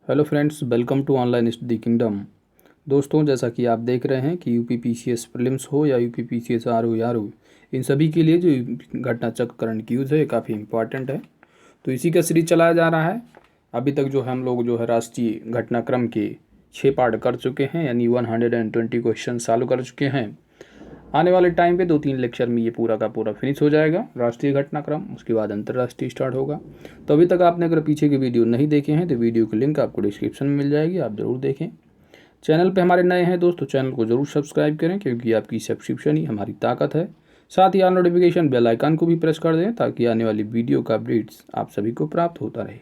Hello friends, welcome to online study kingdom. दोस्तों, जैसा कि आप देख रहे हैं कि यूपी पीसीएस प्रीलिम्स हो या यूपी पीसीएस आर हो यार हो, इन सभी के लिए जो घटना चक्र करंट क्यूज है काफ़ी इंपॉर्टेंट है। तो इसी का सीरीज चलाया जा रहा है। अभी तक जो हम लोग जो है राष्ट्रीय घटनाक्रम के 6 पार्ट कर चुके हैं, यानी 120 क्वेश्चन सॉल्व कर चुके हैं। आने वाले टाइम पे 2-3 लेक्चर में ये पूरा का पूरा फिनिश हो जाएगा राष्ट्रीय घटनाक्रम। उसके बाद अंतर्राष्ट्रीय स्टार्ट होगा। तो अभी तक आपने अगर पीछे के वीडियो नहीं देखे हैं तो वीडियो की लिंक आपको डिस्क्रिप्शन में मिल जाएगी, आप ज़रूर देखें। चैनल पे हमारे नए हैं दोस्तों, चैनल को ज़रूर सब्सक्राइब करें, क्योंकि आपकी सब्सक्रिप्शन ही हमारी ताकत है। साथ ही ऑल नोटिफिकेशन बेल आइकन को भी प्रेस कर दें, ताकि आने वाली वीडियो का अपडेट्स आप सभी को प्राप्त होता रहे।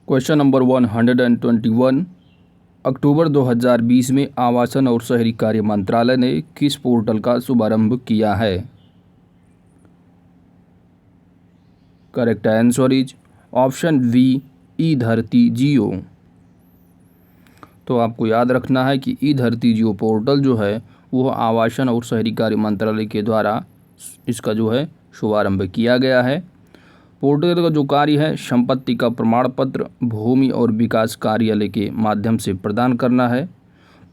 Question number 121। अक्टूबर 2020 में आवासन और शहरी कार्य मंत्रालय ने किस पोर्टल का शुभारंभ किया है? Correct answer is option V, ई धरती जियो। तो आपको याद रखना है कि ई धरती जियो पोर्टल जो है वो आवासन और शहरी कार्य मंत्रालय के द्वारा इसका जो है शुभारंभ किया गया है। पोर्टल का जो कार्य है संपत्ति का प्रमाण पत्र भूमि और विकास कार्यालय के माध्यम से प्रदान करना है।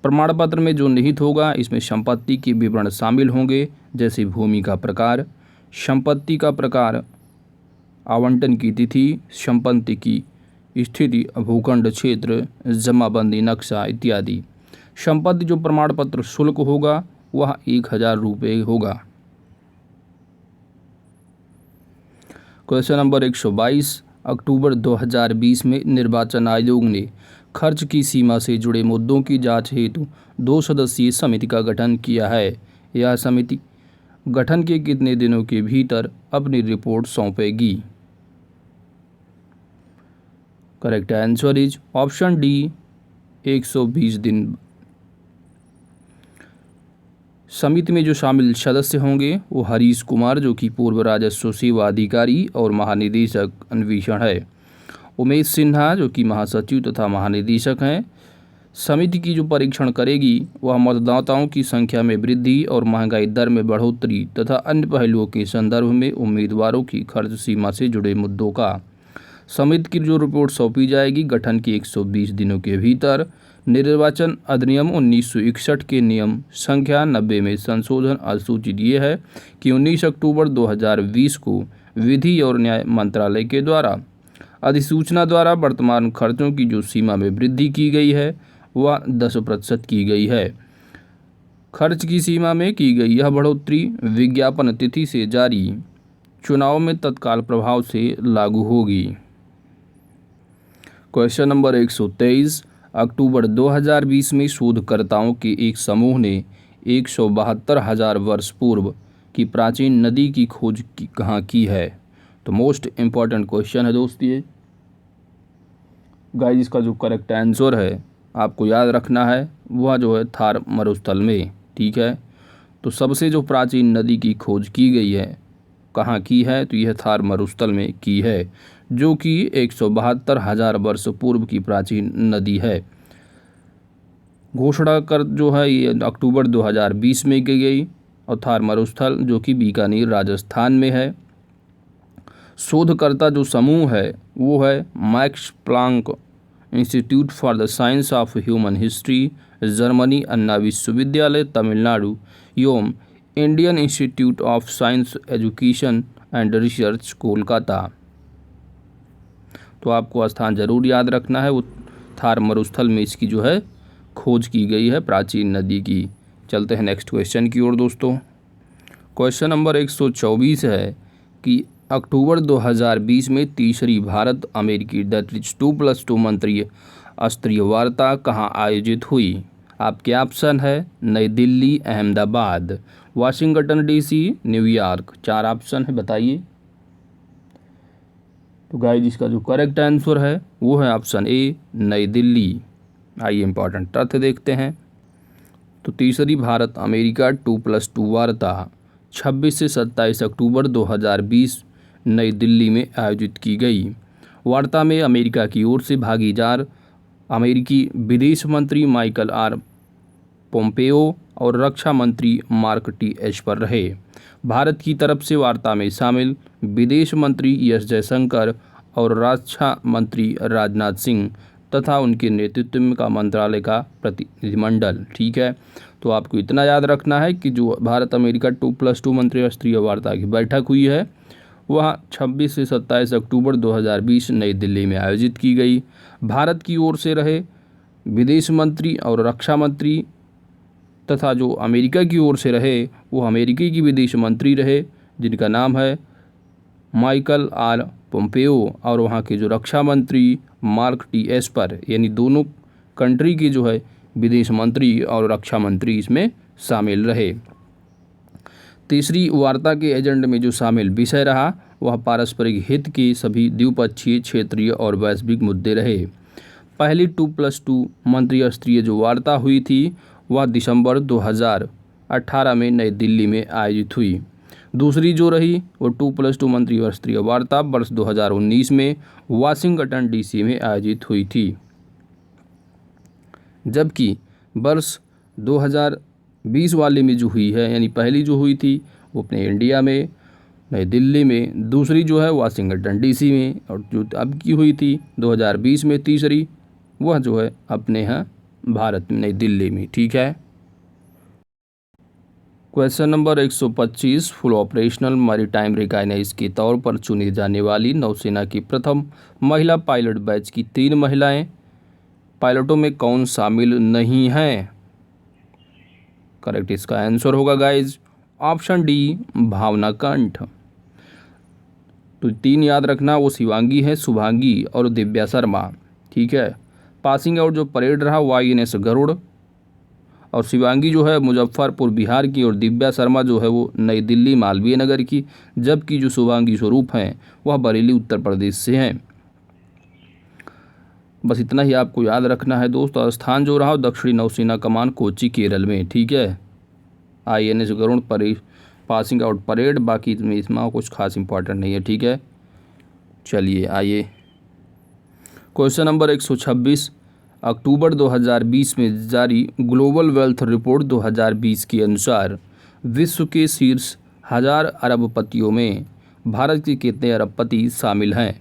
प्रमाण पत्र में जो निहित होगा इसमें संपत्ति के विवरण शामिल होंगे, जैसे भूमि का प्रकार, संपत्ति का प्रकार, आवंटन की तिथि, संपत्ति की स्थिति, भूखंड क्षेत्र, जमाबंदी नक्शा इत्यादि। संपत्ति जो प्रमाण पत्र शुल्क होगा वह 1000 रुपये होगा। Question number 122। अक्टूबर 2020 में निर्वाचन आयोग ने खर्च की सीमा से जुड़े मुद्दों की जांच हेतु 2 सदस्यीय समिति का गठन किया है। यह समिति गठन के कितने दिनों के भीतर अपनी रिपोर्ट सौंपेगी? Correct answer is option D, 120 दिन। समिति में जो शामिल सदस्य होंगे वो हरीश कुमार, जो कि पूर्व राजस्व सेवा अधिकारी और महानिदेशक अन्वेषण है, उमेश सिन्हा, जो कि महासचिव तथा महानिदेशक हैं। समिति की जो परीक्षण करेगी वह मतदाताओं की संख्या में वृद्धि और महंगाई दर में बढ़ोतरी तथा अन्य पहलुओं के संदर्भ में उम्मीदवारों की खर्च सीमा से जुड़े मुद्दों का समिति की जो रिपोर्ट सौंपी जाएगी गठन के 120 दिनों के भीतर। निर्वाचन अधिनियम 1961 के नियम संख्या 90 में संशोधन अधिसूचित ये है कि 19 अक्टूबर 2020 को विधि और न्याय मंत्रालय के द्वारा अधिसूचना द्वारा वर्तमान खर्चों की जो सीमा में वृद्धि की गई है वह 10% की गई है। खर्च की सीमा में की गई यह बढ़ोतरी विज्ञापन तिथि से जारी चुनाव में तत्काल प्रभाव से लागू होगी। Question number 123। अक्टूबर 2020 में शोधकर्ताओं के एक समूह ने 172,000 वर्ष पूर्व की प्राचीन नदी की खोज कहाँ की है? तो मोस्ट इम्पॉर्टेंट क्वेश्चन है दोस्त ये। गाइस, इसका जो करेक्ट आंसर है आपको याद रखना है वह जो है थार मरुस्थल में। ठीक है, तो सबसे जो प्राचीन नदी की खोज की गई है कहाँ की है? तो यह थार मरुस्थल में की है, जो कि 172,000 वर्ष पूर्व की प्राचीन नदी है। घोषणा कर जो है ये अक्टूबर 2020 में की गई और थार मरुस्थल जो कि बीकानेर राजस्थान में है। शोधकर्ता जो समूह है वो है Max Planck Institute for the Science of Human History, Germany, Anna विश्वविद्यालय तमिलनाडु एवं Indian Institute of Science Education and Research Kolkata. तो आपको स्थान जरूर याद रखना है, वो थार मरुस्थल में इसकी जो है खोज की गई है प्राचीन नदी की। चलते हैं नेक्स्ट क्वेश्चन की ओर दोस्तों। क्वेश्चन नंबर 124 है कि अक्टूबर 2020 में तीसरी भारत अमेरिकी दैट्रिच 2+2 मंत्रिय स्तरीय वार्ता कहाँ आयोजित हुई? आपके ऑप्शन है नई Delhi, Ahmedabad, Washington DC, New York. 4 option है, बताइए। तो गाइस, इसका जो करेक्ट आंसर है वो है ऑप्शन ए, नई दिल्ली। आइए इंपॉर्टेंट तथ्य देखते हैं। तो तीसरी भारत अमेरिका 2+2 वार्ता 26 से 27 अक्टूबर 2020 नई दिल्ली में आयोजित की गई। वार्ता में अमेरिका की ओर से भागीदार अमेरिकी विदेश मंत्री माइकल आर पोम्पेओ और रक्षा मंत्री मार्क टी एस्पर रहे। भारत की तरफ से वार्ता में शामिल विदेश मंत्री एस जयशंकर और रक्षा मंत्री राजनाथ सिंह तथा उनके नेतृत्व में का मंत्रालय का प्रतिनिधिमंडल। ठीक है, तो आपको इतना याद रखना है कि जो भारत अमेरिका 2+2 मंत्रिस्तरीय वार्ता की बैठक हुई है वह 26 से 27 अक्टूबर 2020 नई दिल्ली में आयोजित की गई। भारत की ओर से रहे विदेश मंत्री और रक्षा मंत्री तथा जो अमेरिका की ओर से रहे वो अमेरिकी की विदेश मंत्री रहे जिनका नाम है माइकल आर पोम्पेओ, और वहाँ के जो रक्षा मंत्री मार्क टी एस्पर, यानी दोनों कंट्री के जो है विदेश मंत्री और रक्षा मंत्री इसमें शामिल रहे। तीसरी वार्ता के एजेंडे में जो शामिल विषय रहा वह पारस्परिक हित के सभी द्विपक्षीय, क्षेत्रीय और वैश्विक मुद्दे रहे। पहली 2+2 मंत्रिस्तरीय जो वार्ता हुई थी वह दिसंबर 2018 में नई दिल्ली में आयोजित हुई। दूसरी जो रही वो 2+2 मंत्रिस्तरीय वार्ता वर्ष 2019 में वाशिंगटन डीसी में आयोजित हुई थी, जबकि वर्ष 2020 वाले में जो हुई है, यानी पहली जो हुई थी वो अपने इंडिया में नई दिल्ली में, दूसरी जो है वाशिंगटन डीसी में, और जो अब की हुई थी 2020 में तीसरी वह जो है अपने यहाँ भारत में नई दिल्ली में। ठीक है, question number 125, full operational maritime recognise के तौर पर चुनी जाने वाली नौसेना की प्रथम महिला पायलट बैच की 3 महिलाएं पायलटों में कौन शामिल नहीं हैं? करेक्ट इसका आंसर होगा गाइज ऑप्शन डी, भावना कंठ। तो 3 याद रखना, वो शिवांगी है, शुभांगी और दिव्या शर्मा। ठीक है, पासिंग आउट जो परेड रहा वो INS गरुड़, और शिवांगी जो है मुजफ्फरपुर बिहार की और दिव्या शर्मा जो है वो नई दिल्ली मालवीय नगर की, जबकि जो शुभांगी स्वरूप हैं वह बरेली उत्तर प्रदेश से हैं। बस इतना ही आपको याद रखना है दोस्त। स्थान जो रहा दक्षिणी नौसेना कमान कोच्चि केरल में। ठीक है, INS Garuda passing out parade, बाकी इसमें कुछ खास इंपॉर्टेंट नहीं है। ठीक है, चलिए आइए क्वेश्चन नंबर 126, अक्टूबर 2020 में जारी ग्लोबल वेल्थ रिपोर्ट 2020 के अनुसार विश्व के शीर्ष 1000 अरबपतियों में भारत के कितने अरबपति शामिल हैं?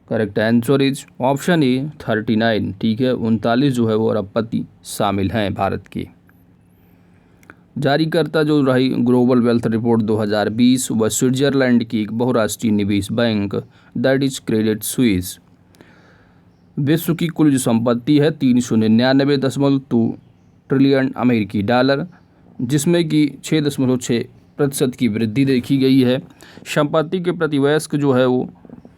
Correct answer is option A 39। ठीक है, 39 जो है वो अरबपति शामिल हैं भारत के। जारीकर्ता जो रही ग्लोबल वेल्थ रिपोर्ट 2020 वह स्विट्जरलैंड की एक बहुराष्ट्रीय निवेश bank that is Credit Suisse. विश्व की कुल जो संपत्ति है 399.2 ट्रिलियन अमेरिकी डॉलर, जिसमें कि 6.6% की वृद्धि देखी गई है। संपत्ति के प्रति वयस्क जो है वो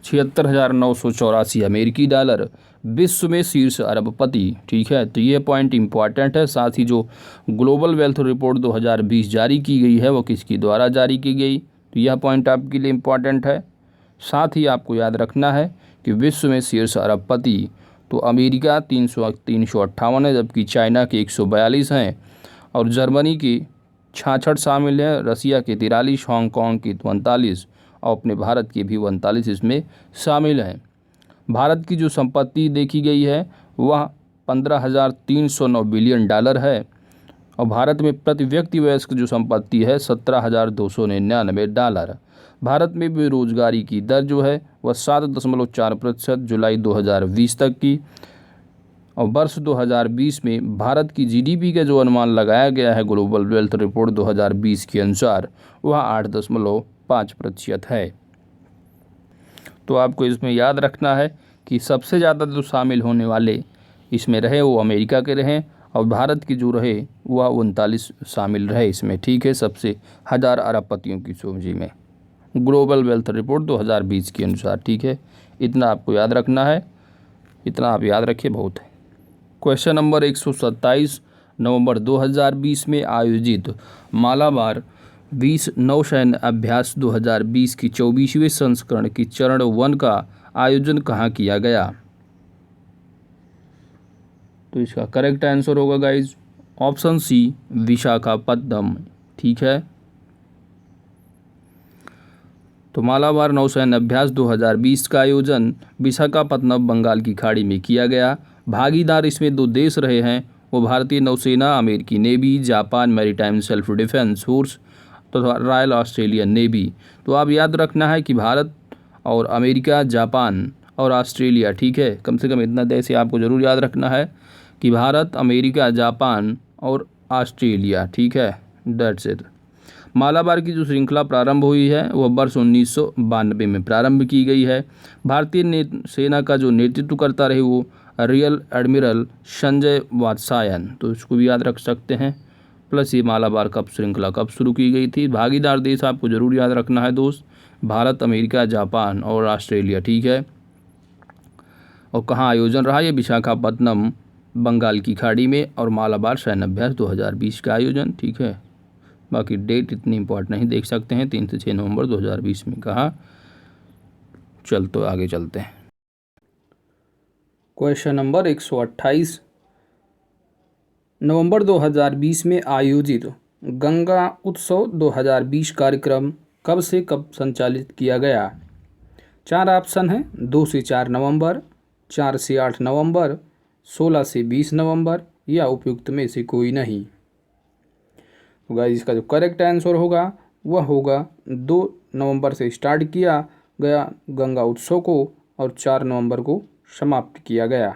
76,984 अमेरिकी डॉलर, विश्व में शीर्ष अरबपति। ठीक है, तो ये पॉइंट इंपॉर्टेंट है। साथ ही जो ग्लोबल वेल्थ रिपोर्ट 2020 जारी की गई है वो किसकी द्वारा जारी की गई, तो यह पॉइंट आपके लिए इम्पॉर्टेंट है। साथ ही आपको याद रखना है कि विश्व में शीर्ष अरबपति तो अमेरिका 358 है, जबकि चाइना के 142 हैं और जर्मनी के 66 शामिल हैं, रसिया के 43, हांगकांग के 39 और अपने भारत के भी 39 इसमें शामिल हैं। भारत की जो संपत्ति देखी गई है वह 15,309 बिलियन डॉलर है और भारत में प्रति व्यक्ति वयस्क जो संपत्ति है 17,299 डॉलर। भारत में बेरोजगारी की दर जो है वह 7.4% जुलाई 2020 तक की, और वर्ष 2020 में भारत की GDP का जो अनुमान लगाया गया है ग्लोबल वेल्थ रिपोर्ट 2020 के अनुसार वह 8.5% है। तो आपको इसमें याद रखना है कि सबसे ज़्यादा जो शामिल होने वाले इसमें रहे वो अमेरिका के रहे और भारत की जो रहे वह 39 शामिल रहे इसमें। ठीक है, सबसे 1000 अरबपतियों की सूची में ग्लोबल वेल्थ रिपोर्ट 2020 के अनुसार। ठीक है, इतना आपको याद रखना है, इतना आप याद रखिए बहुत है। क्वेश्चन नंबर 127, नवंबर 2020 में आयोजित मालाबार 20 नौसैन्य अभ्यास 2020 की 24वें संस्करण की चरण 1 का आयोजन कहाँ किया गया? तो इसका करेक्ट आंसर होगा गाइज ऑप्शन सी, विशाखापत्तनम। ठीक है, तो मालाबार नौसैन्य अभ्यास 2020 का आयोजन विशाखापत्तनम बंगाल की खाड़ी में किया गया। भागीदार इसमें 2 देश रहे हैं, वो भारतीय नौसेना, अमेरिकी navy, Japan maritime self defence force तो रॉयल ऑस्ट्रेलियन नेवी। तो आप याद रखना है कि भारत और अमेरिका, जापान और ऑस्ट्रेलिया, ठीक है, कम से कम इतना देश आपको ज़रूर याद रखना है कि भारत, अमेरिका, जापान और ऑस्ट्रेलिया, ठीक है, दैट्स इट। मालाबार की जो श्रृंखला प्रारंभ हुई है वह वर्ष 1992 में प्रारंभ की गई है। भारतीय सेना का जो नेतृत्व करता रहे वो रियल एडमिरल संजय वात्सायन, तो इसको भी याद रख सकते हैं। प्लस ये मालाबार कप श्रृंखला कब शुरू की गई थी। भागीदार देश आपको ज़रूर याद रखना है दोस्त, भारत, अमेरिका, जापान और ऑस्ट्रेलिया, ठीक है। और कहाँ आयोजन रहा, ये विशाखापत्तनम, बंगाल की खाड़ी में, और मालाबार सैन्य अभ्यास 2020 का आयोजन, ठीक है। बाकी डेट इतनी इम्पोर्टेंट नहीं, देख सकते हैं 3 से 6 नवंबर 2020 में कहा। तो आगे चलते हैं। क्वेश्चन नंबर 128, नवंबर 2020 में आयोजित गंगा उत्सव 2020 कार्यक्रम कब से कब संचालित किया गया। 4 ऑप्शन हैं, 2 से 4 नवंबर, 4 से 8 नवंबर, 16 से 20 नवंबर या उपयुक्त में से कोई नहीं। तो गाइस इसका जो करेक्ट आंसर होगा वह होगा 2 नवंबर से स्टार्ट किया गया गंगा उत्सव को और 4 नवंबर को समाप्त किया गया।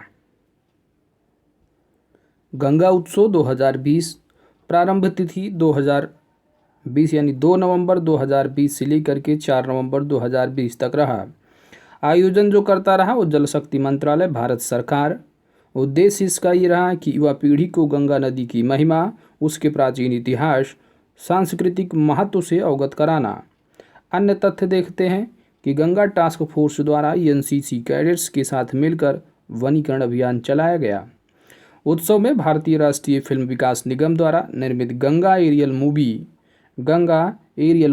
गंगा उत्सव 2020 प्रारंभ तिथि 2020 यानी 2 नवंबर 2020 से लेकर के 4 नवंबर 2020 तक रहा। आयोजन जो करता रहा वो जल शक्ति मंत्रालय, भारत सरकार। उद्देश्य इसका ये रहा कि युवा पीढ़ी को गंगा नदी की महिमा, उसके प्राचीन इतिहास, सांस्कृतिक महत्व से अवगत कराना। अन्य तथ्य देखते हैं कि गंगा टास्क फोर्स द्वारा एनसीसी कैडेट्स के साथ मिलकर वनीकरण अभियान चलाया गया। उत्सव में भारतीय राष्ट्रीय फिल्म विकास निगम द्वारा निर्मित गंगा एरियल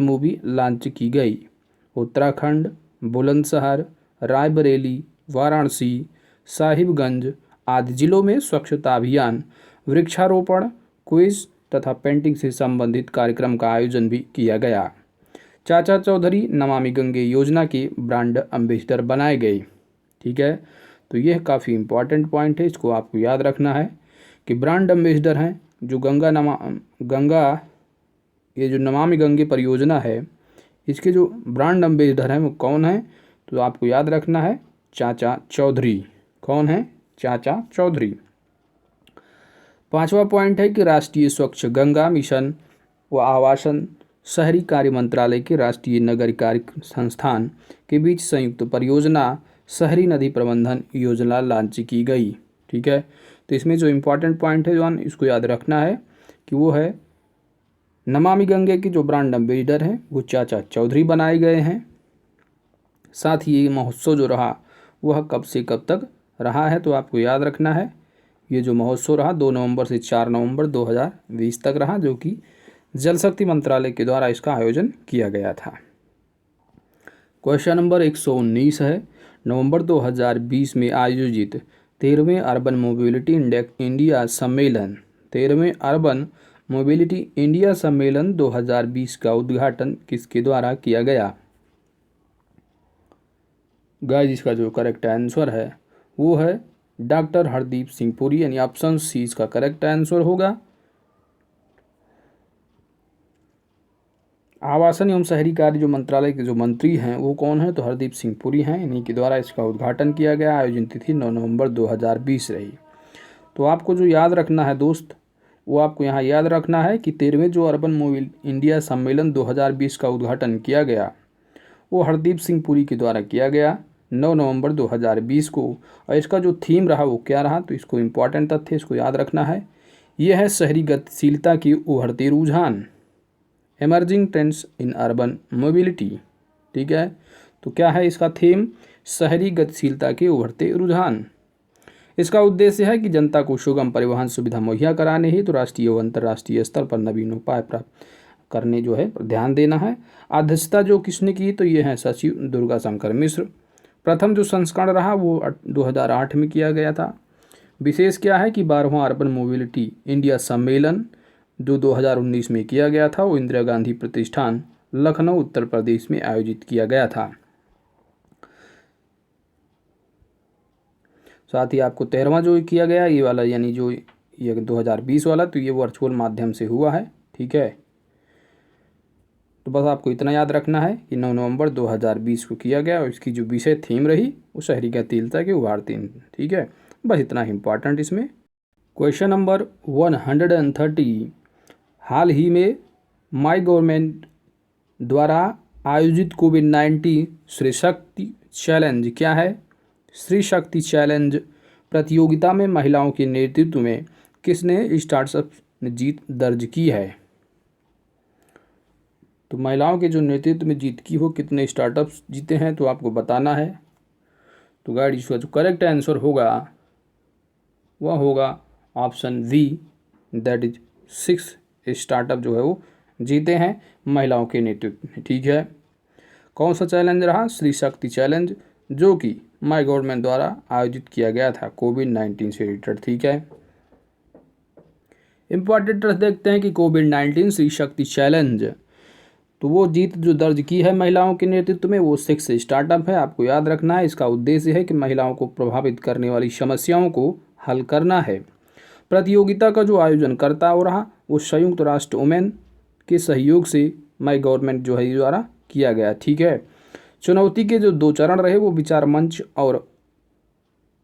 मूवी लॉन्च की गई। उत्तराखंड, बुलंदशहर, रायबरेली, वाराणसी, साहिबगंज आदि जिलों में स्वच्छता अभियान, वृक्षारोपण, क्विज तथा पेंटिंग से संबंधित कार्यक्रम का आयोजन भी किया गया। चाचा चौधरी नमामि गंगे योजना के ब्रांड एम्बेसडर बनाए गए, ठीक है। तो यह काफ़ी इंपॉर्टेंट पॉइंट है, इसको आपको याद रखना है कि ब्रांड एम्बेसडर हैं जो ये जो नमामि गंगे परियोजना है इसके जो ब्रांड एम्बेसडर हैं वो कौन है, तो आपको याद रखना है चाचा चौधरी। कौन है? चाचा चौधरी। 5वां पॉइंट है कि राष्ट्रीय स्वच्छ गंगा मिशन व आवासन शहरी कार्य मंत्रालय के राष्ट्रीय नगर कार्य संस्थान के बीच संयुक्त परियोजना शहरी नदी प्रबंधन योजना लॉन्च की गई, ठीक है। तो इसमें जो इम्पोर्टेंट पॉइंट है जॉन, इसको याद रखना है कि वो है नमामि गंगे के जो ब्रांड एम्बेसडर हैं वो चाचा चौधरी बनाए गए हैं। साथ ही ये महोत्सव जो रहा वह कब से कब तक रहा है, तो आपको याद रखना है ये जो महोत्सव रहा 2 नवंबर से 4 नवंबर 2020 तक रहा, जो कि जल शक्ति मंत्रालय के द्वारा इसका आयोजन किया गया था। क्वेश्चन नंबर 119 है, नवंबर 2020 में आयोजित 13वें अर्बन मोबिलिटी इंडिया सम्मेलन 13वें अर्बन मोबिलिटी इंडिया सम्मेलन 2020 का उद्घाटन किसके द्वारा किया गया। गाइस इसका जो करेक्ट आंसर है वो है डॉक्टर हरदीप सिंह पुरी, यानी ऑप्शन सी इसका करेक्ट आंसर होगा। आवासन एवं शहरी कार्य जो मंत्रालय के जो मंत्री हैं वो कौन है, तो हरदीप सिंह पुरी हैं, इन्हीं के द्वारा इसका उद्घाटन किया गया। आयोजन तिथि 9 नवंबर 2020 रही। तो आपको जो याद रखना है दोस्त, वो आपको यहाँ याद रखना है कि 13वें जो अर्बन मोबिल इंडिया सम्मेलन 2020 का उद्घाटन किया गया वो हरदीप सिंह पुरी के द्वारा किया गया 9 नवंबर 2020 को। और इसका जो थीम रहा वो क्या रहा, तो इसको इम्पॉर्टेंट तथ्य इसको याद रखना है, यह है शहरी गतिशीलता की उभरते रुझान, emerging trends in urban mobility, ठीक है। तो क्या है इसका थीम, शहरी गतिशीलता के उभरते रुझान। इसका उद्देश्य है कि जनता को सुगम परिवहन सुविधा मुहैया कराने हेतु राष्ट्रीय व अंतर्राष्ट्रीय स्तर पर नवीन उपाय प्राप्त करने जो है ध्यान देना है। अध्यक्षता जो किसने की, तो ये है सचिव दुर्गा शंकर मिश्र। प्रथम जो संस्करण रहा वो 2008 में किया गया था। विशेष क्या है कि 12वां अर्बन मोबिलिटी इंडिया सम्मेलन जो 2019 में किया गया था वो इंदिरा गांधी प्रतिष्ठान लखनऊ उत्तर प्रदेश में आयोजित किया गया था। साथ ही आपको 13वां जो किया गया ये वाला, यानी जो ये 2020 वाला, तो ये वर्चुअल माध्यम से हुआ है, ठीक है। तो बस आपको इतना याद रखना है कि 9 नवंबर 2020 को किया गया और इसकी जो विषय थीम रही वो शहरी गतिशीलता के उभारती। ठीक है, बस इतना ही इम्पॉर्टेंट इसमें। क्वेश्चन नंबर 130, हाल ही में माई गवर्नमेंट द्वारा आयोजित कोविड-19 श्री शक्ति चैलेंज क्या है? श्री शक्ति चैलेंज प्रतियोगिता में महिलाओं के नेतृत्व में किसने स्टार्टअप ने जीत दर्ज की है? तो महिलाओं के जो नेतृत्व में जीत की हो, कितने स्टार्टअप्स जीते हैं तो आपको बताना है। तो गाइड इसका जो करेक्ट आंसर होगा वह होगा option V, that is 6 startup जो है वो जीते हैं महिलाओं के नेतृत्व में। ठीक है, कौन सा चैलेंज रहा? श्री शक्ति चैलेंज, जो कि माई गवर्नमेंट द्वारा आयोजित किया गया था कोविड-19 से रिलेटेड। ठीक है, इंपॉर्टेंट देखते हैं कि कोविड-19 श्री शक्ति चैलेंज, तो वो जीत जो दर्ज की है महिलाओं के नेतृत्व में वो 6 स्टार्टअप है। आपको याद रखना है, इसका उद्देश्य है कि महिलाओं को प्रभावित करने वाली समस्याओं को हल करना है। प्रतियोगिता का जो आयोजन करता हो रहा वो संयुक्त राष्ट्र वुमेन के सहयोग से माई गवर्नमेंट जो है द्वारा किया गया। ठीक है, चुनौती के जो 2 चरण रहे वो विचार मंच और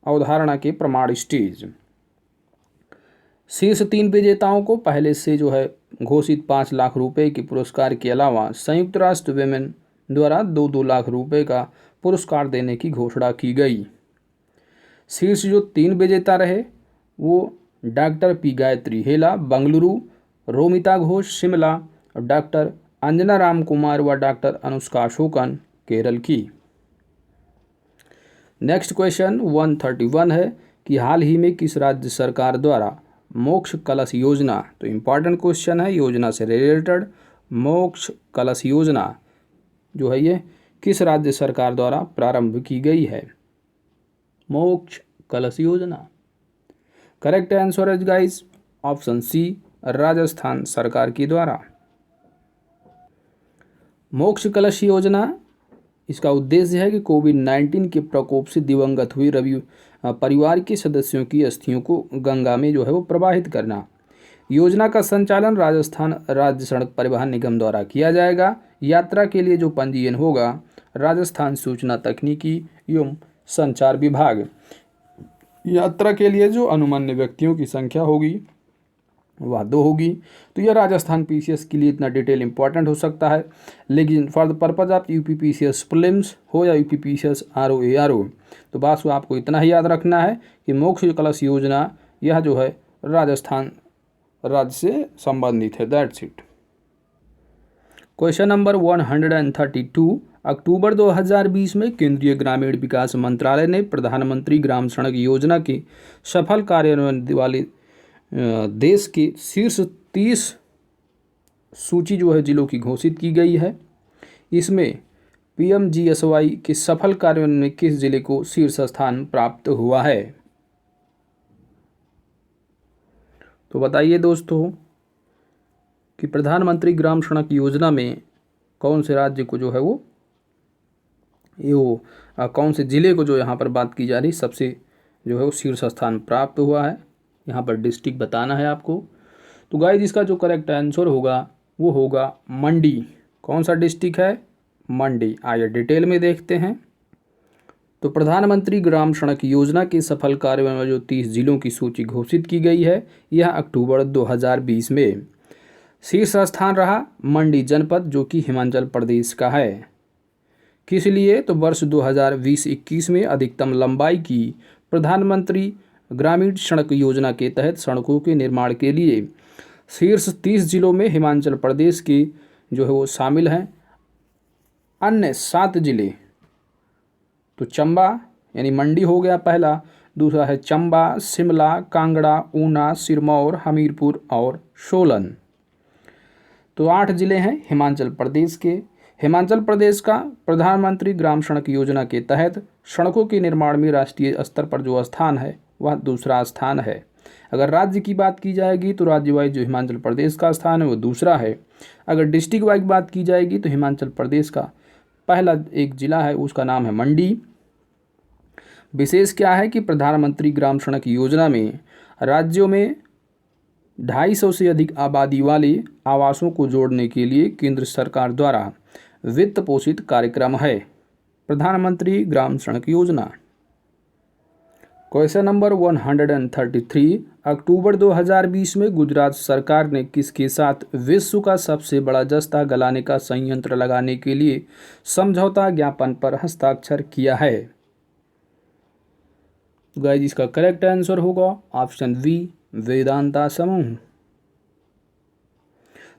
अवधारणा के प्रमाण स्टेज। शीर्ष 3 विजेताओं को पहले से जो है घोषित 5 लाख रुपए के पुरस्कार के अलावा संयुक्त राष्ट्र वुमेन द्वारा 2-2 लाख रुपए का पुरस्कार देने की घोषणा की गई। शीर्ष जो 3 विजेता रहे वो डॉक्टर पी गायत्री हेला बंगलुरु, रोमिता घोष शिमला और डॉक्टर अंजना राम कुमार व डॉक्टर अनुष्का अशोकन केरल की। नेक्स्ट क्वेश्चन 131 है कि हाल ही में किस राज्य सरकार द्वारा मोक्ष कलश योजना, तो इम्पॉर्टेंट क्वेश्चन है योजना से रिलेटेड, मोक्ष कलश योजना जो है ये किस राज्य सरकार द्वारा प्रारंभ की गई है? मोक्ष कलश योजना, करेक्ट आंसर है गाइस ऑप्शन सी, राजस्थान सरकार के द्वारा। मोक्ष कलश योजना, इसका उद्देश्य है कि कोविड-19 के प्रकोप से दिवंगत हुई रवि परिवार के सदस्यों की अस्थियों को गंगा में जो है वो प्रवाहित करना। योजना का संचालन राजस्थान राज्य सड़क परिवहन निगम द्वारा किया जाएगा। यात्रा के लिए जो पंजीयन होगा राजस्थान सूचना तकनीकी एवं संचार विभाग। यात्रा के लिए जो अनुमान्य व्यक्तियों की संख्या होगी वह 2 होगी। तो यह राजस्थान पीसीएस के लिए इतना डिटेल इंपॉर्टेंट हो सकता है, लेकिन for the purpose of UP PCS prelims हो या यूपी पीसीएस आरओ तो बस आपको इतना ही याद रखना है कि मोक्ष कलश योजना यह जो है राजस्थान राज्य से संबंधित है। That's it. क्वेश्चन नंबर 132, अक्टूबर 2020 में केंद्रीय ग्रामीण विकास मंत्रालय ने प्रधानमंत्री ग्राम सड़क योजना के सफल कार्यान्वयन वाले देश के शीर्ष 30 सूची जो है जिलों की घोषित की गई है। इसमें पीएमजीएसवाई के सफल कार्यान्वयन में किस जिले को शीर्ष स्थान प्राप्त हुआ है? तो बताइए दोस्तों कि प्रधानमंत्री ग्राम सड़क योजना में कौन से राज्य को जो है वो कौन से जिले को जो यहाँ पर बात की जा रही सबसे जो है वो शीर्ष स्थान प्राप्त हुआ है। यहाँ पर डिस्ट्रिक्ट बताना है आपको। तो गाइस इसका जो करेक्ट आंसर होगा वो होगा मंडी। कौन सा डिस्ट्रिक्ट है? मंडी। आइए डिटेल में देखते हैं। तो प्रधानमंत्री ग्राम सड़क योजना के सफल कार्यान्वयन में जो 30 जिलों की सूची घोषित की गई है यह अक्टूबर 2020 में शीर्ष स्थान रहा मंडी जनपद, जो कि हिमाचल प्रदेश का है। किस लिए? तो वर्ष 2020-21 में अधिकतम लंबाई की प्रधानमंत्री ग्रामीण सड़क योजना के तहत सड़कों के निर्माण के लिए शीर्ष 30 जिलों में हिमाचल प्रदेश के जो है वो शामिल हैं। अन्य 7 जिले तो चंबा यानी मंडी हो गया पहला, दूसरा है चंबा, शिमला, कांगड़ा, ऊना, सिरमौर, हमीरपुर और सोलन। तो 8 जिले हैं हिमाचल प्रदेश के। हिमाचल प्रदेश का प्रधानमंत्री ग्राम सड़क योजना के तहत सड़कों के निर्माण में राष्ट्रीय स्तर पर जो स्थान है वह दूसरा स्थान है। अगर राज्य की बात की जाएगी तो राज्य वाइज जो हिमाचल प्रदेश का स्थान है वो दूसरा है। अगर डिस्ट्रिक्ट वाइज बात की जाएगी तो हिमाचल प्रदेश का पहला एक जिला है उसका नाम है मंडी। विशेष क्या है कि प्रधानमंत्री ग्राम सड़क योजना में राज्यों में 250 से अधिक आबादी वाले आवासों को जोड़ने के लिए केंद्र सरकार द्वारा वित्त पोषित कार्यक्रम है प्रधानमंत्री ग्राम सड़क योजना। क्वेश्चन नंबर 133, अक्टूबर 2020 में गुजरात सरकार ने किसके साथ विश्व का सबसे बड़ा जस्ता गलाने का संयंत्र लगाने के लिए समझौता ज्ञापन पर हस्ताक्षर किया है? गाइस इसका करेक्ट आंसर होगा ऑप्शन बी, वेदांता समूह।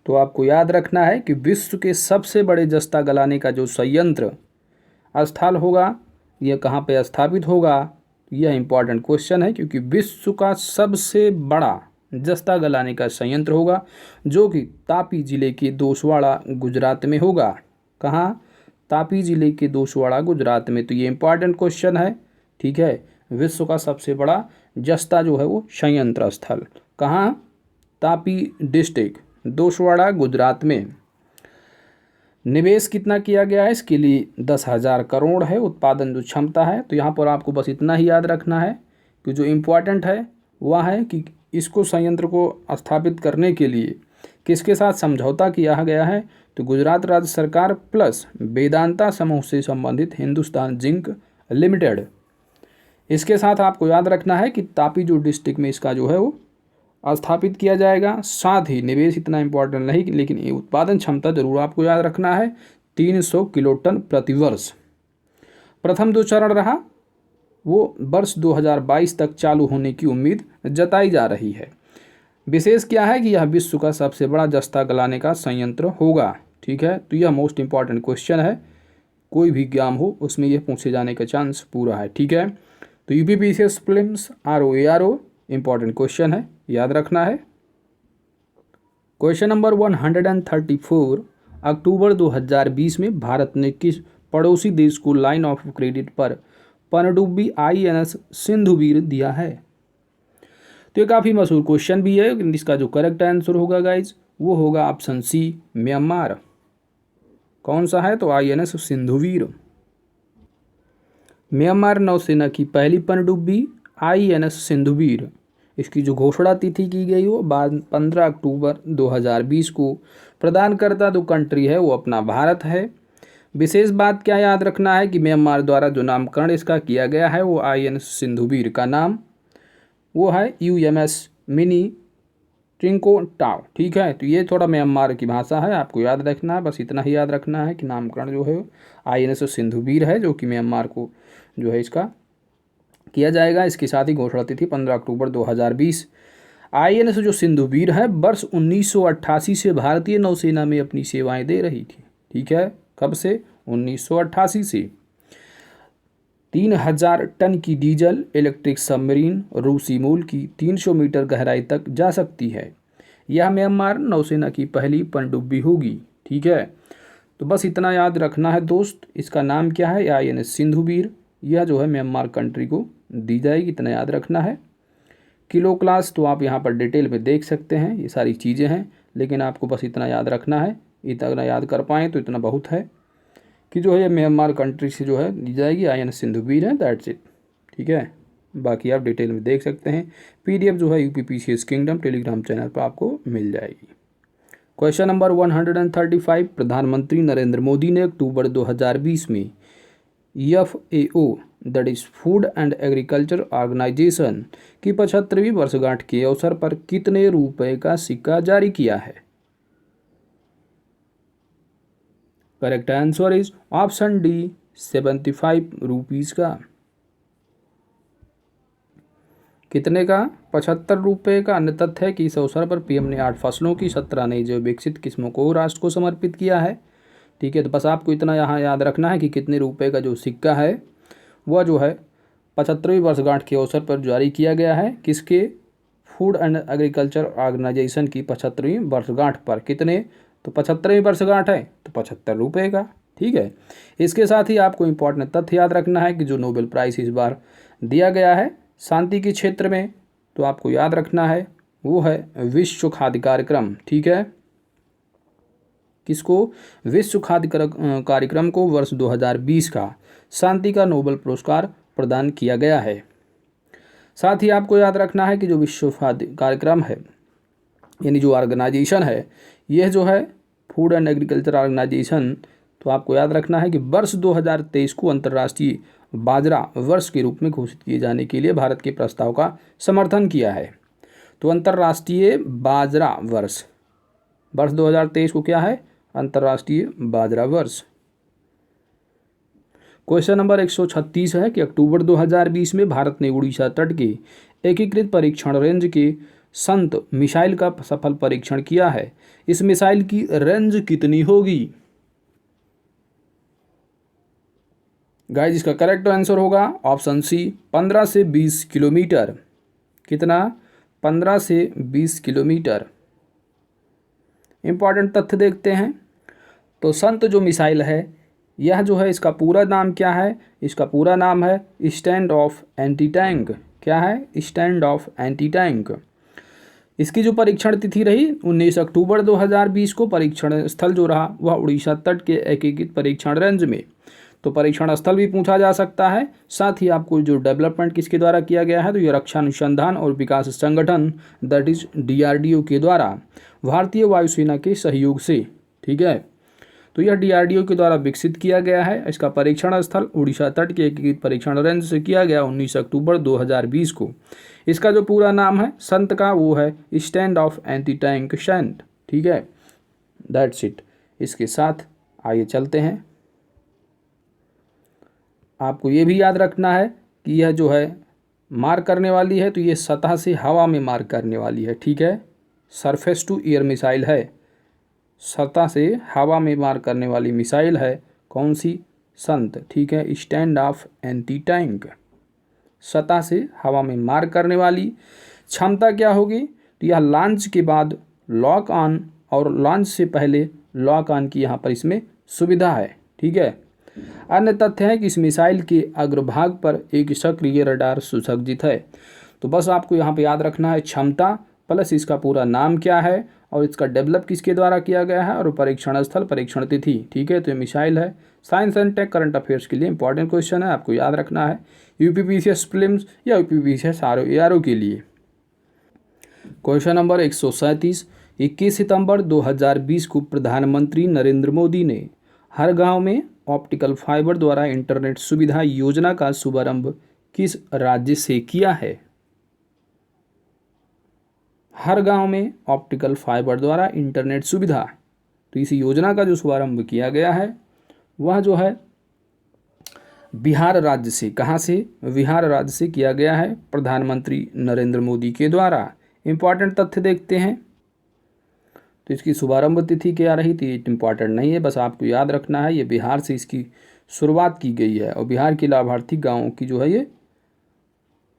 तो आपको याद रखना है कि विश्व के सबसे बड़े जस्ता गलाने का जो संयंत्र स्थल होगा यह कहाँ पे स्थापित होगा, यह इंपॉर्टेंट क्वेश्चन है, क्योंकि विश्व का सबसे बड़ा जस्ता गलाने का संयंत्र होगा जो कि तापी जिले के दोसवाड़ा गुजरात में होगा। कहाँ? तापी जिले के दोसवाड़ा गुजरात में। तो ये इंपॉर्टेंट क्वेश्चन है, ठीक है। विश्व का सबसे बड़ा जस्ता जो है वो संयंत्र स्थल कहाँ? तापी डिस्ट्रिक्ट, दोसवाड़ा गुजरात में। निवेश कितना किया गया है इसके लिए? 10,000 करोड़ है। उत्पादन जो क्षमता है, तो यहाँ पर आपको बस इतना ही याद रखना है कि जो इम्पोर्टेंट है वह है कि इसको संयंत्र को स्थापित करने के लिए किसके साथ समझौता किया गया है? तो गुजरात राज्य सरकार प्लस वेदांता समूह से संबंधित हिंदुस्तान जिंक लिमिटेड, इसके साथ आपको याद रखना है कि तापी जो डिस्ट्रिक्ट में इसका जो है वो स्थापित किया जाएगा। साथ ही निवेश इतना इम्पोर्टेंट नहीं, लेकिन ये उत्पादन क्षमता जरूर आपको याद रखना है, 300 किलोटन प्रति वर्ष। प्रथम जो चरण रहा वो वर्ष 2022 तक चालू होने की उम्मीद जताई जा रही है। विशेष क्या है कि यह विश्व का सबसे बड़ा जस्ता गलाने का संयंत्र होगा, ठीक है। तो यह मोस्ट इंपॉर्टेंट क्वेश्चन है, कोई भी एग्जाम हो उसमें यह पूछे जाने का चांस पूरा है, ठीक है। तो UPPCS prelims RO important question है, याद रखना है। क्वेश्चन नंबर 134, अक्टूबर 2020 में भारत ने किस पड़ोसी देश को लाइन ऑफ क्रेडिट पर पनडुब्बी INS सिंधुवीर दिया है? तो ये काफ़ी मशहूर क्वेश्चन भी है, इसका जो करेक्ट आंसर होगा गाइज वो होगा ऑप्शन सी, म्यांमार। कौन सा है? तो INS सिंधुवीर। म्यांमार नौसेना की पहली पनडुब्बी INS सिंधुवीर, इसकी जो घोषणा तिथि की गई हो 15 अक्टूबर 2020 को। प्रदानकर्ता जो कंट्री है वो अपना भारत है। विशेष बात क्या याद रखना है कि म्यांमार द्वारा जो नामकरण इसका किया गया है वो INS सिंधुवीर का नाम वो है UMS मिनी ट्रिंकोटाओ, ठीक है। तो ये थोड़ा म्यांमार की भाषा है, आपको याद रखना है, बस इतना ही याद रखना है कि नामकरण जो है INS सिंधुवीर है, जो कि म्यांमार को जो है इसका किया जाएगा। इसके साथ ही घोषणा तिथि 15 अक्टूबर 2020। INS जो सिंधुवीर है वर्ष 1988 से भारतीय नौसेना में अपनी सेवाएं दे रही थी, ठीक है। कब से? 1988 से। 3000 टन की डीजल इलेक्ट्रिक सबमरीन रूसी मूल की 300 मीटर गहराई तक जा सकती है। यह म्यांमार नौसेना की पहली पनडुब्बी होगी, ठीक है। तो बस इतना याद रखना है दोस्त, इसका नाम क्या है? INS सिंधुवीर। यह जो है म्यांमार कंट्री को दी जाएगी, इतना याद रखना है। किलो क्लास तो आप यहाँ पर डिटेल में देख सकते हैं, ये सारी चीज़ें हैं, लेकिन आपको बस इतना याद रखना है, इतना याद कर पाएँ तो इतना बहुत है कि जो है म्यांमार कंट्री से जो है दी जाएगी, INS सिंधुवीर है, दैट्स इट, ठीक है। बाकी आप डिटेल में देख सकते हैं, PDF जो है यूपीपीसीएस किंगडम टेलीग्राम चैनल पर आपको मिल जाएगी। क्वेश्चन नंबर 135, प्रधानमंत्री नरेंद्र मोदी ने अक्टूबर 2020 में FAO that is food and agriculture organisation की 75वीं वर्षगांठ के अवसर पर कितने रुपए का सिक्का जारी किया है? Correct answer is option D, 75 rupees का। कितने का? 75 रुपये का। अन्य तथ्य है कि इस अवसर पर PM ने 8 फसलों की 17 नई जैव विकसित किस्मों को राष्ट्र को समर्पित किया है, ठीक है। तो बस आपको इतना यहाँ याद रखना है कि कितने रुपए का जो सिक्का है वह जो है 75वीं वर्षगांठ के अवसर पर जारी किया गया है। किसके? फूड एंड एग्रीकल्चर ऑर्गेनाइजेशन की 75वीं वर्षगांठ पर। कितने? तो 75वीं वर्षगांठ है तो 75 रुपये का, ठीक है। इसके साथ ही आपको इम्पोर्टेंट तथ्य याद रखना है कि जो नोबेल प्राइज़ इस बार दिया गया है शांति के क्षेत्र में, तो आपको याद रखना है वो है विश्व खाद्य कार्यक्रम, ठीक है। किसको? विश्व खाद्य कार्यक्रम को वर्ष 2020 का शांति का नोबेल पुरस्कार प्रदान किया गया है। साथ ही आपको याद रखना है कि जो विश्व खाद्य कार्यक्रम है यानी जो ऑर्गेनाइजेशन है, यह जो है फूड एंड एग्रीकल्चर ऑर्गेनाइजेशन, तो आपको याद रखना है कि वर्ष 2023 को अंतर्राष्ट्रीय बाजरा वर्ष के रूप में घोषित किए जाने के लिए भारत के प्रस्ताव का समर्थन किया है। तो अंतर्राष्ट्रीय बाजरा वर्ष, वर्ष 2023 को क्या है, अंतर्राष्ट्रीय बाजरा वर्ष। क्वेश्चन नंबर 136 है कि अक्टूबर 2020 में भारत ने उड़ीसा तट के एकीकृत परीक्षण रेंज के संत मिसाइल का सफल परीक्षण किया है। इस मिसाइल की रेंज कितनी होगी? गाइस, इसका करेक्ट आंसर होगा ऑप्शन सी, 15 से 20 किलोमीटर। कितना? 15 से 20 किलोमीटर। इंपॉर्टेंट तथ्य देखते हैं। तो संत जो मिसाइल है, यह जो है इसका पूरा नाम क्या है? इसका पूरा नाम है स्टैंड ऑफ एंटी टैंक। क्या है? Stand of anti tank. इसकी जो परीक्षण तिथि रही 19 अक्टूबर 2020 को। परीक्षण स्थल जो रहा वह उड़ीसा तट के एकीकृत परीक्षण रेंज में। तो परीक्षण स्थल भी पूछा जा सकता है। साथ ही आपको जो डेवलपमेंट किसके द्वारा किया गया है, तो ये रक्षा अनुसंधान और विकास संगठन दैट इज DRDO के द्वारा भारतीय वायुसेना के सहयोग से, ठीक है। तो यह DRDO के द्वारा विकसित किया गया है। इसका परीक्षण स्थल उड़ीसा तट के एकीकृत परीक्षण रेंज से किया गया 19 अक्टूबर 2020 को। इसका जो पूरा नाम है संत का, वो है स्टैंड ऑफ एंटी टैंक शैंड, ठीक है। That's it. इसके साथ आइए चलते हैं। आपको ये भी याद रखना है कि यह जो है मार करने वाली है, तो ये सतह से हवा में मार करने वाली है, ठीक है। सरफेस टू एयर मिसाइल है, सतह से हवा में मार करने वाली मिसाइल है। कौन सी? संत, ठीक है। स्टैंड ऑफ एंटी टैंक, सतह से हवा में मार करने वाली। क्षमता क्या होगी? तो यह लॉन्च के बाद लॉक ऑन और लॉन्च से पहले लॉक ऑन की यहाँ पर इसमें सुविधा है, ठीक है। अन्य तथ्य है कि इस मिसाइल के अग्रभाग पर एक सक्रिय रडार सुसज्जित है। तो बस आपको यहाँ पे याद रखना है क्षमता प्लस इसका पूरा नाम क्या है और इसका डेवलप किसके द्वारा किया गया है और परीक्षण स्थल, परीक्षण तिथि, ठीक है। तो ये मिसाइल है। Science and take current affairs के लिए इंपॉर्टेंट क्वेश्चन है, आपको याद रखना है। UPPCS प्रीलिम्स या UPPCS ARO के लिए। क्वेश्चन नंबर 137, 21 सितंबर 2020 को प्रधानमंत्री नरेंद्र मोदी ने हर गांव में ऑप्टिकल फाइबर द्वारा इंटरनेट सुविधा योजना का शुभारंभ किस राज्य से किया है? हर गांव में ऑप्टिकल फाइबर द्वारा इंटरनेट सुविधा, तो इस योजना का जो शुभारंभ किया गया है वह जो है बिहार राज्य से। कहाँ से? बिहार राज्य से किया गया है प्रधानमंत्री नरेंद्र मोदी के द्वारा। इंपॉर्टेंट तथ्य देखते हैं। तो इसकी शुभारंभ तिथि क्या रही थी, इंपॉर्टेंट नहीं है, बस आपको याद रखना है ये बिहार से इसकी शुरुआत की गई है। और बिहार की लाभार्थी गाँवों की जो है ये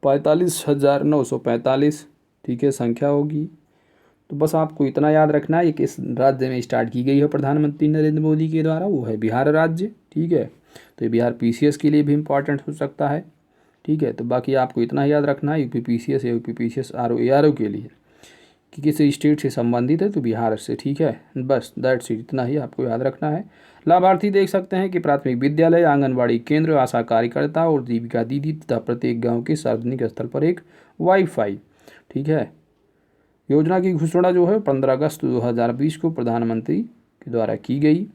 45,945, ठीक है, संख्या होगी। तो बस आपको इतना याद रखना है ये किस राज्य में स्टार्ट की गई है प्रधानमंत्री नरेंद्र मोदी के द्वारा, वो है बिहार राज्य, ठीक है। तो ये बिहार PCS के लिए भी इंपॉर्टेंट हो सकता है, ठीक है। तो बाकी आपको इतना याद रखना है UPPCS या UPPCS ARO के लिए कि किसी स्टेट से संबंधित है तो बिहार से, ठीक है। बस दैट्स इट, इतना ही आपको याद रखना है। लाभार्थी देख सकते हैं कि प्राथमिक विद्यालय, आंगनबाड़ी केंद्र, आशा कार्यकर्ता और जीविका दीदी तथा प्रत्येक गांव के सार्वजनिक स्थल पर एक वाईफाई, ठीक है। योजना की घोषणा जो है 15 अगस्त 2020 को प्रधानमंत्री के द्वारा की गई।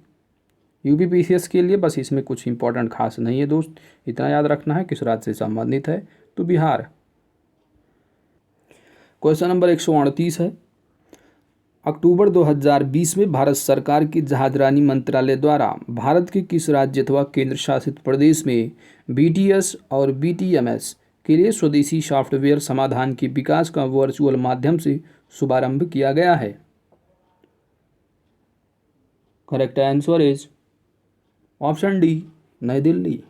UPPCS के लिए बस इसमें कुछ इंपॉर्टेंट खास नहीं है दोस्त, इतना याद रखना है किस राज्य से संबंधित है, तो बिहार। क्वेश्चन नंबर 138 है, अक्टूबर 2020 में भारत सरकार की जहाजरानी मंत्रालय द्वारा भारत के किस राज्य अथवा केंद्र शासित प्रदेश में BTS और BTMS के लिए स्वदेशी सॉफ्टवेयर समाधान के विकास का वर्चुअल माध्यम से शुभारंभ किया गया है? Correct answer is option D, नई दिल्ली।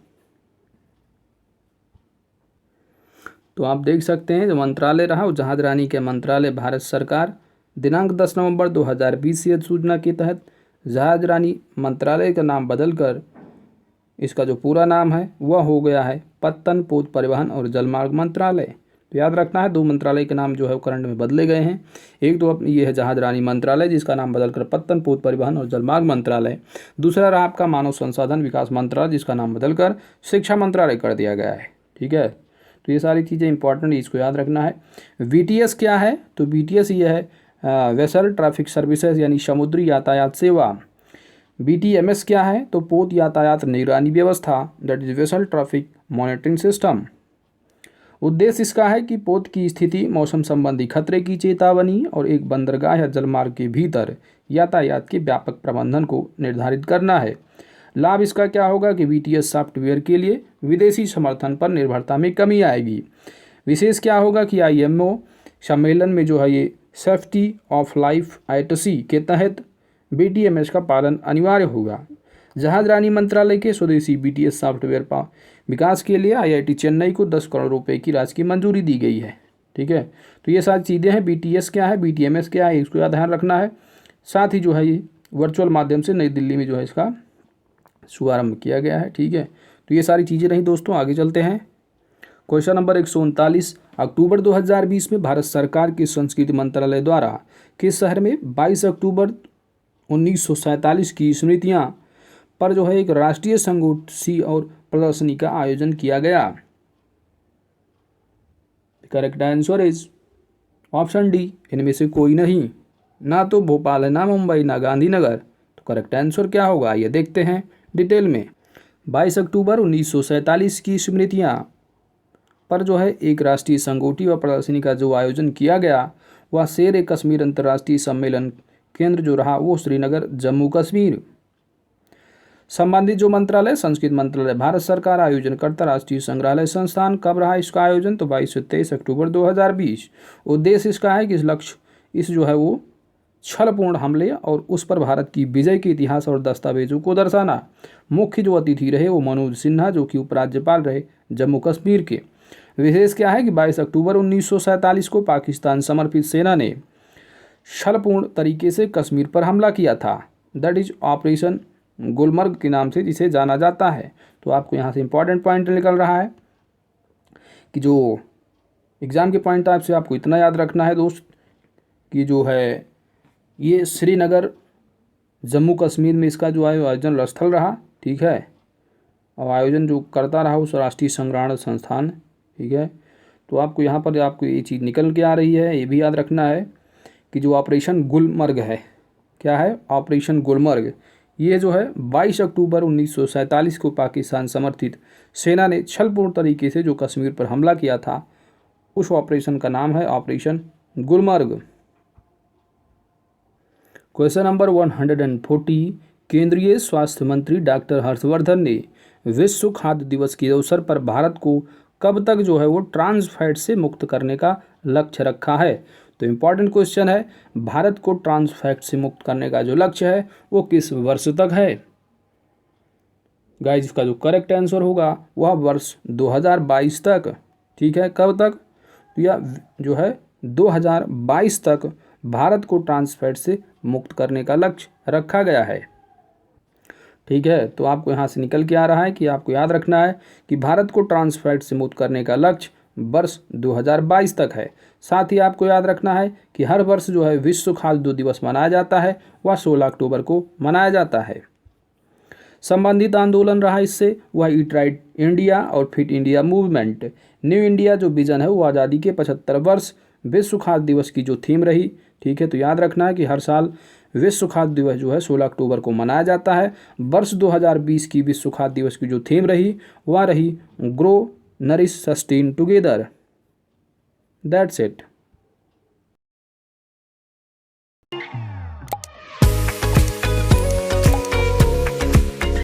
तो आप देख सकते हैं जो मंत्रालय रहा वो जहाजरानी के मंत्रालय भारत सरकार, दिनांक 10 नवंबर 2020 से सूचना के तहत जहाजरानी मंत्रालय का नाम बदलकर इसका जो पूरा नाम है वह हो गया है पत्तन, पोत, परिवहन और जलमार्ग मंत्रालय। तो याद रखना है दो मंत्रालय के नाम जो है करंट में बदले गए हैं। एक तो ये है जहाजरानी मंत्रालय जिसका नाम बदलकर पत्तन, पोत, परिवहन और जलमार्ग मंत्रालय। दूसरा रहा आपका मानव संसाधन विकास मंत्रालय जिसका नाम बदलकर शिक्षा मंत्रालय कर दिया गया है, ठीक है। तो ये सारी चीज़ें इंपॉर्टेंट, इसको याद रखना है। BTS क्या है? तो BTS ये है वेसल ट्रैफिक सर्विसेज यानी समुद्री यातायात सेवा। BTMS क्या है? तो पोत यातायात निगरानी व्यवस्था, that is vessel traffic monitoring system. उद्देश्य इसका है कि पोत की स्थिति, मौसम संबंधी खतरे की चेतावनी और एक बंदरगाह या जलमार्ग के भीतर यातायात के व्यापक प्रबंधन को निर्धारित करना है। लाभ इसका क्या होगा कि BTS सॉफ्टवेयर के लिए विदेशी समर्थन पर निर्भरता में कमी आएगी। विशेष क्या होगा कि IMO सम्मेलन में जो है ये सेफ्टी ऑफ लाइफ ITC के तहत BTMS का पालन अनिवार्य होगा। जहाजरानी मंत्रालय के स्वदेशी BTS सॉफ्टवेयर पर विकास के लिए IIT चेन्नई को 10 करोड़ रुपए की राशि की मंजूरी दी गई है। ठीक है, तो ये सारी चीज़ें हैं। BTS क्या है, BTMS क्या है, इसको ध्यान रखना है। साथ ही जो है ये वर्चुअल माध्यम से नई दिल्ली में जो है इसका शुभारंभ किया गया है। ठीक है, तो ये सारी चीज़ें रही दोस्तों। आगे चलते हैं। क्वेश्चन नंबर 139, अक्टूबर 2020 में भारत सरकार के संस्कृति मंत्रालय द्वारा किस शहर में 22 अक्टूबर 1947 की स्मृतियां पर जो है एक राष्ट्रीय संगोष्ठी और प्रदर्शनी का आयोजन किया गया? Correct answer is option D, इनमें से कोई नहीं। ना तो भोपाल है, ना मुंबई, ना गांधीनगर। तो करेक्ट आंसर क्या होगा, ये देखते हैं डिटेल में। 22 अक्टूबर 1947 की स्मृतियां पर जो है एक राष्ट्रीय संगोष्ठी व प्रदर्शनी का जो आयोजन किया गया वह शेर ए कश्मीर अंतर्राष्ट्रीय सम्मेलन केंद्र जो रहा वो श्रीनगर, जम्मू कश्मीर। संबंधित जो मंत्रालय, संस्कृति मंत्रालय, भारत सरकार। आयोजनकर्ता राष्ट्रीय संग्रहालय संस्थान। कब रहा इसका आयोजन? तो 22 से 23 अक्टूबर 2020। उद्देश्य इसका है कि इस लक्ष्य इस जो है वो छलपूर्ण हमले और उस पर भारत की विजय के इतिहास और दस्तावेजों को दर्शाना। मुख्य जो अतिथि रहे वो मनोज सिन्हा जो कि उपराज्यपाल रहे जम्मू कश्मीर के। विशेष क्या है कि 22 अक्टूबर 1947 को पाकिस्तान समर्पित सेना ने छलपूर्ण तरीके से कश्मीर पर हमला किया था, दैट इज ऑपरेशन गुलमर्ग के नाम से जिसे जाना जाता है। तो आपको यहाँ से इंपॉर्टेंट पॉइंट निकल रहा है कि जो एग्ज़ाम के पॉइंट टाइप से आपको इतना याद रखना है दोस्त कि जो है ये श्रीनगर, जम्मू कश्मीर में इसका जो है आयोजन स्थल रहा। ठीक है, और आयोजन जो करता रहा उस राष्ट्रीय संग्रहालय संस्थान। ठीक है, तो आपको यहाँ पर आपको ये चीज़ निकल के आ रही है, ये भी याद रखना है कि जो ऑपरेशन गुलमर्ग है, क्या है ऑपरेशन गुलमर्ग, ये जो है 22 अक्टूबर 1947 को पाकिस्तान समर्थित सेना ने छलपूर्ण तरीके से जो कश्मीर पर हमला किया था उस ऑपरेशन का नाम है ऑपरेशन गुलमर्ग। क्वेश्चन नंबर 140, केंद्रीय स्वास्थ्य मंत्री डॉक्टर हर्षवर्धन ने विश्व खाद्य दिवस के अवसर पर भारत को कब तक जो है वो ट्रांस फैट से मुक्त करने का लक्ष्य रखा है? तो इम्पॉर्टेंट क्वेश्चन है, भारत को ट्रांस फैट से मुक्त करने का जो लक्ष्य है वो किस वर्ष तक है? गाइस इसका जो करेक्ट आंसर होगा वह वर्ष 2022 तक। ठीक है, कब तक? या जो है 2022 तक भारत को ट्रांस फैट से मुक्त करने का लक्ष्य रखा गया है। ठीक है, तो आपको यहाँ से निकल के आ रहा है कि आपको याद रखना है कि भारत को ट्रांस फैट से मुक्त करने का लक्ष्य वर्ष 2022 तक है। साथ ही आपको याद रखना है कि हर वर्ष जो है विश्व खाद्य दिवस मनाया जाता है, वह 16 अक्टूबर को मनाया जाता है। संबंधित आंदोलन रहा इससे वह ईट राइट इंडिया और fit India movement. New India जो विजन है वो आज़ादी के 75 वर्ष विश्व खाद्य दिवस की जो थीम रही। ठीक है, तो याद रखना है कि हर साल विश्व खाद्य दिवस जो है 16 अक्टूबर को मनाया जाता है। वर्ष 2020 की विश्व खाद्य दिवस की जो थीम रही वह रही grow nourish sustain together. That's it.